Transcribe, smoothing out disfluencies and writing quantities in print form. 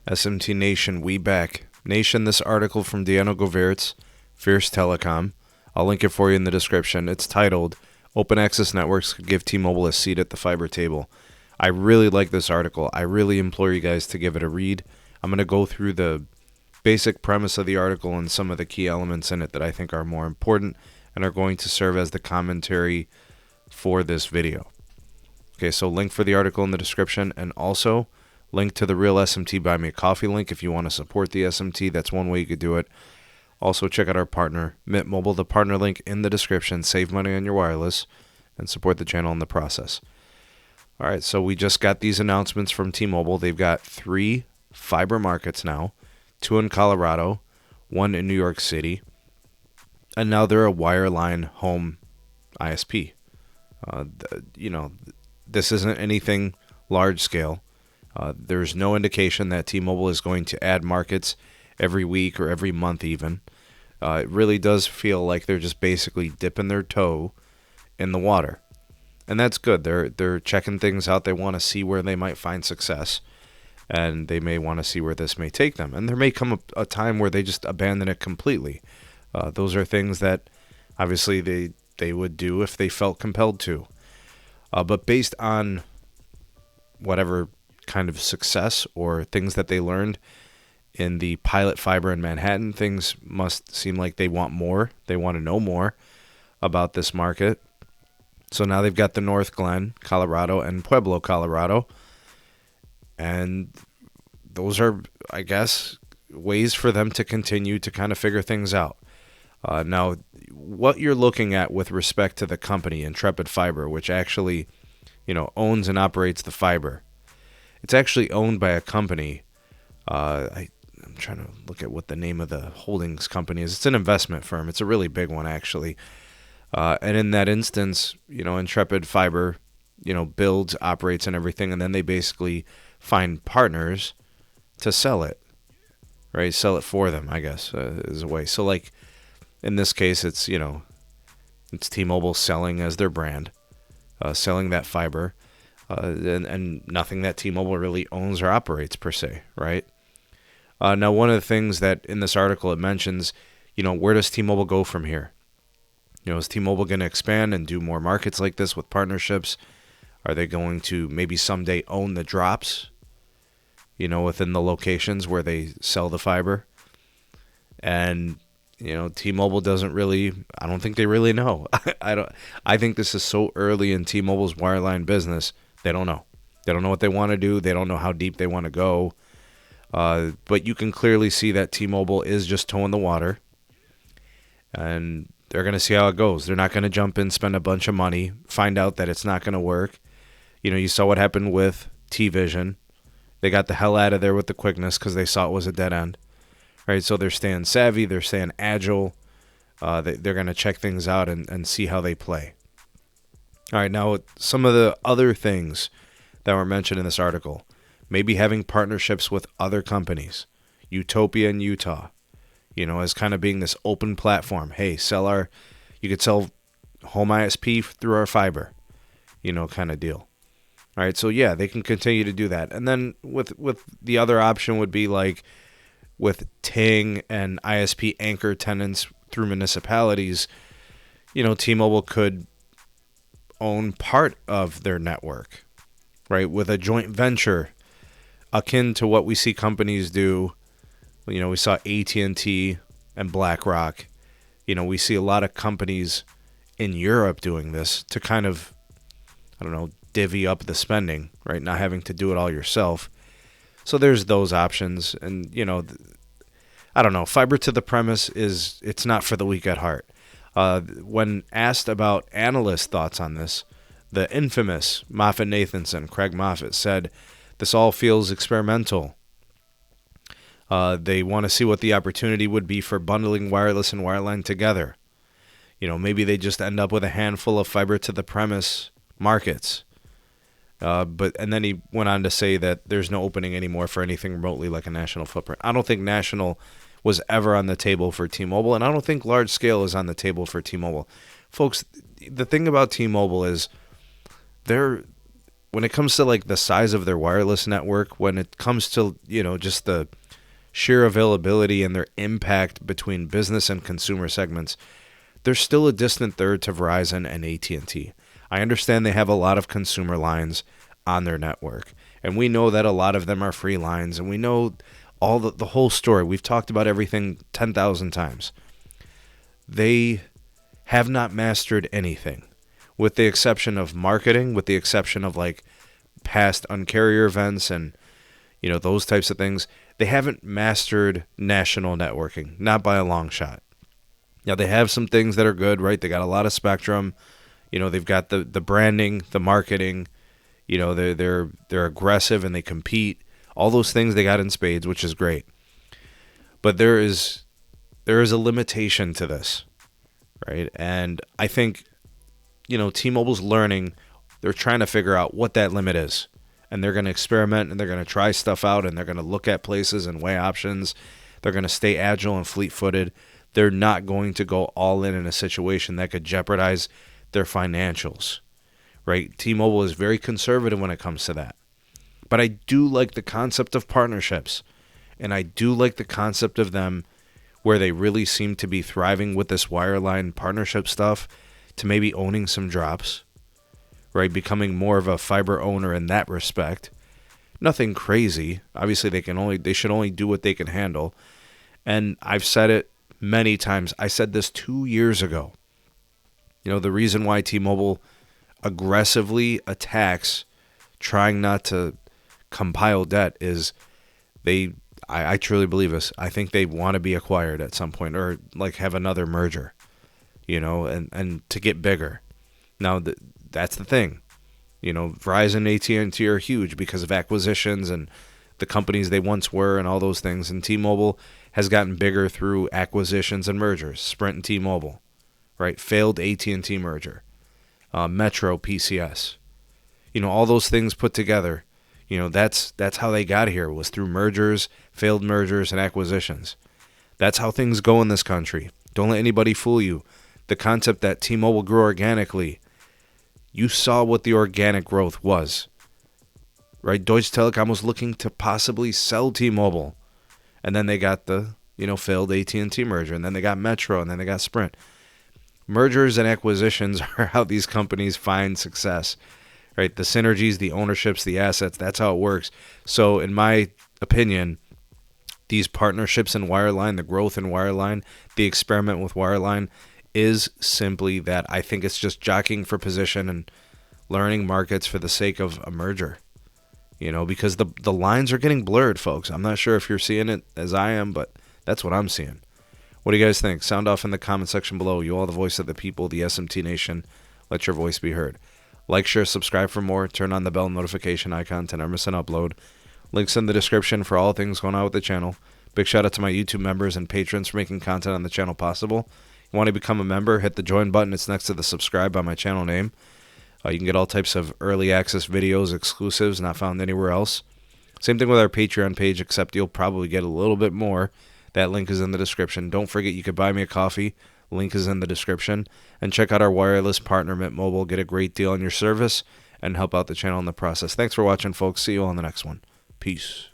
SMT Nation, we back. Nation, this article from Deanna Govertz, Fierce Telecom. I'll link it for you in the description. It's titled, Open Access Networks Could Give T-Mobile a Seat at the Fiber Table. I really like this article. I really implore you guys to give it a read. I'm going to go through the basic premise of the article and some of the key elements in it that I think are more important and are going to serve as the commentary for this video. Okay, so link for the article in the description, and also link to the Real SMT Buy Me a Coffee link if you want to support the SMT. That's one way you could do it. Also, check out our partner, Mint Mobile, the partner link in the description. Save money on your wireless and support the channel in the process. All right, so we just got these announcements from T-Mobile. They've got 3 fiber markets now, 2 in Colorado, 1 in New York City, and now they're a wireline home ISP. This isn't anything large scale. There's no indication that T-Mobile is going to add markets every week or every month even. It really does feel like they're just basically dipping their toe in the water. And that's good. They're checking things out. They want to see where they might find success. And they may want to see where this may take them. And there may come a time where they just abandon it completely. Those are things that obviously they would do if they felt compelled to. But based on whatever kind of success or things that they learned in the pilot fiber in Manhattan, things must seem like they want more. They want to know more about this market. So now they've got the North Glen, Colorado, and Pueblo, Colorado. And those are, I guess, ways for them to continue to kind of figure things out. Now, what you're looking at with respect to the company, Intrepid Fiber, which actually, owns and operates the fiber, it's actually owned by a company. I'm trying to look at what the name of the holdings company is. It's an investment firm. It's a really big one, actually. And in that instance, Intrepid Fiber, builds, operates, and everything, and then they basically find partners to sell it, right? Sell it for them, I guess, is a way. So, like, in this case, it's T-Mobile selling as their brand, selling that fiber, and nothing that T-Mobile really owns or operates per se, right? Now, one of the things that in this article it mentions, where does T-Mobile go from here? Is T-Mobile going to expand and do more markets like this with partnerships? Are they going to maybe someday own the drops, within the locations where they sell the fiber? And, T-Mobile doesn't really, I don't think they really know. I think this is so early in T-Mobile's wireline business, they don't know. They don't know what they want to do. They don't know how deep they want to go. But you can clearly see that T-Mobile is just toeing the water. And they're going to see how it goes. They're not going to jump in, spend a bunch of money, find out that it's not going to work. You saw what happened with T-Vision. They got the hell out of there with the quickness because they saw it was a dead end. Right? So they're staying savvy. They're staying agile. They're going to check things out and see how they play. All right, now some of the other things that were mentioned in this article. Maybe having partnerships with other companies. Utopia in Utah. As kind of being this open platform. Hey, you could sell home ISP through our fiber, kind of deal. All right, so yeah, they can continue to do that. And then with the other option would be like with Ting and ISP anchor tenants through municipalities, T-Mobile could own part of their network, right, with a joint venture akin to what we see companies do. We saw AT&T and BlackRock. We see a lot of companies in Europe doing this to kind of, divvy up the spending, right? Not having to do it all yourself. So there's those options. And, I don't know. Fiber to the premise it's not for the weak at heart. When asked about analyst thoughts on this, the infamous Moffett-Nathanson, Craig Moffett, said, this all feels experimental. They want to see what the opportunity would be for bundling wireless and wireline together. Maybe they just end up with a handful of fiber to the premise markets. And then he went on to say that there's no opening anymore for anything remotely like a national footprint. I don't think national was ever on the table for T-Mobile, and I don't think large scale is on the table for T-Mobile. Folks, the thing about T-Mobile is they're when it comes to like the size of their wireless network, when it comes to, just the sheer availability and their impact between business and consumer segments, they're still a distant third to Verizon and AT&T. I understand they have a lot of consumer lines on their network, and we know that a lot of them are free lines, and we know all the whole story. We've talked about everything 10,000 times. They have not mastered anything, with the exception of marketing, with the exception of like past uncarrier events and those types of things. They haven't mastered national networking, not by a long shot. Now they have some things that are good, right? They got a lot of spectrum. They've got the branding, the marketing. They're aggressive and they compete. All those things they got in spades, which is great. But there is a limitation to this, right? And I think T-Mobile's learning. They're trying to figure out what that limit is. And they're going to experiment and they're going to try stuff out and they're going to look at places and weigh options. They're going to stay agile and fleet-footed. They're not going to go all in a situation that could jeopardize their financials, right? T-Mobile is very conservative when it comes to that. But I do like the concept of partnerships. And I do like the concept of them where they really seem to be thriving with this wireline partnership stuff to maybe owning some drops, right? Becoming more of a fiber owner in that respect. Nothing crazy. Obviously, they should only do what they can handle. And I've said it many times. I said this 2 years ago. The reason why T-Mobile aggressively attacks trying not to compile debt is I truly believe this. I think they want to be acquired at some point or like have another merger, and to get bigger. Now, that's the thing. Verizon, AT&T are huge because of acquisitions and the companies they once were and all those things. And T-Mobile has gotten bigger through acquisitions and mergers. Sprint and T-Mobile, right? Failed AT&T merger. Metro, PCS. All those things put together. That's how they got here, was through mergers, failed mergers, and acquisitions. That's how things go in this country. Don't let anybody fool you. The concept that T-Mobile grew organically, you saw what the organic growth was, right? Deutsche Telekom was looking to possibly sell T-Mobile, and then they got the failed AT&T merger, and then they got Metro, and then they got Sprint. Mergers and acquisitions are how these companies find success, right? The synergies, the ownerships, the assets, that's how it works. So in my opinion, these partnerships in wireline, the growth in wireline, the experiment with wireline is simply that. I think it's just jockeying for position and learning markets for the sake of a merger, because the lines are getting blurred, folks. I'm not sure if you're seeing it as I am, but that's what I'm seeing. What do you guys think? Sound off in the comment section below. You all the voice of the people, the SMT Nation. Let your voice be heard. Like, share, subscribe for more. Turn on the bell notification icon to never miss an upload. Links in the description for all things going on with the channel. Big shout out to my YouTube members and patrons for making content on the channel possible. You want to become a member, hit the join button. It's next to the subscribe by my channel name. You can get all types of early access videos, exclusives, not found anywhere else. Same thing with our Patreon page, except you'll probably get a little bit more. That link is in the description. Don't forget you could buy me a coffee. Link is in the description. And check out our wireless partner, MintMobile. Get a great deal on your service and help out the channel in the process. Thanks for watching, folks. See you all in the next one. Peace.